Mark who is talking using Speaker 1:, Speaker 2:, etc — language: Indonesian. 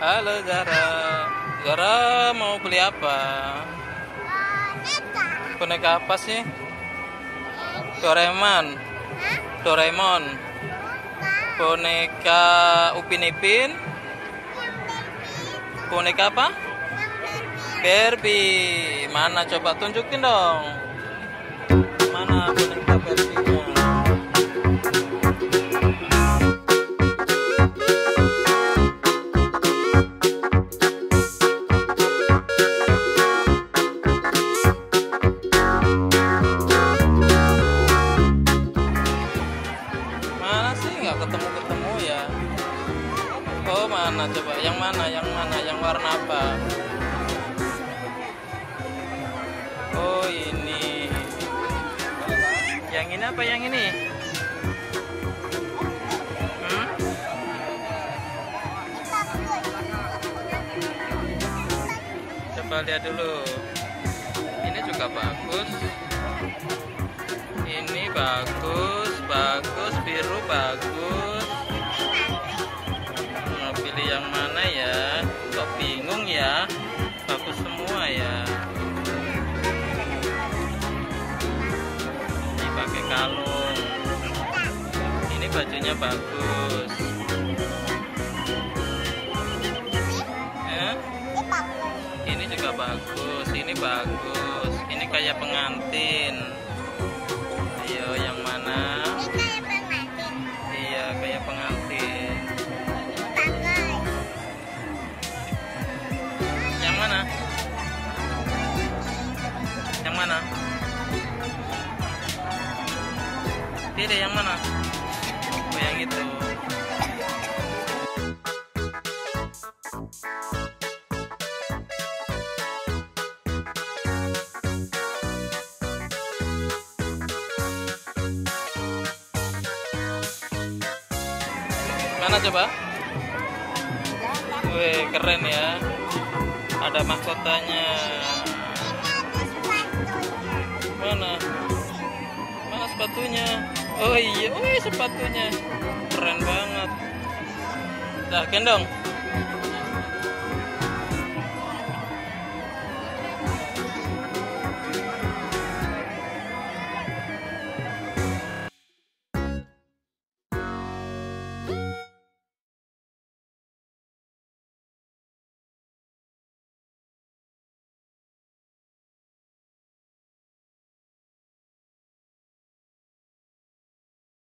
Speaker 1: Halo Zara. Zara mau beli apa? Boneka apa sih? Doraemon. Doraemon. Boneka Upin Ipin. Boneka apa? Barbie. Mana coba tunjukin dong. Mana boneka Barbie-nya? Mana sih nggak ketemu ya? Oh mana coba? Yang mana? Yang mana? Yang warna apa? Oh ini. Yang ini apa yang ini? Coba lihat dulu. Ini juga bagus. Ini bagus, bagus, biru bagus. Mau pilih yang mana ya? Kok bingung ya? Bagus semua ya. Ini pakai kalung. Ini bajunya bagus. Ini juga bagus. Ini bagus. Ini kayak pengantin. Ayo yang mana? Iya kayak pengantin. Yang mana? Yang mana? Pilih yang mana? Oh yang itu. Mana coba? Wih keren ya. Ada mahkotanya. Mana? Mana sepatunya? Oh iya, wih sepatunya keren banget. Dah gendong.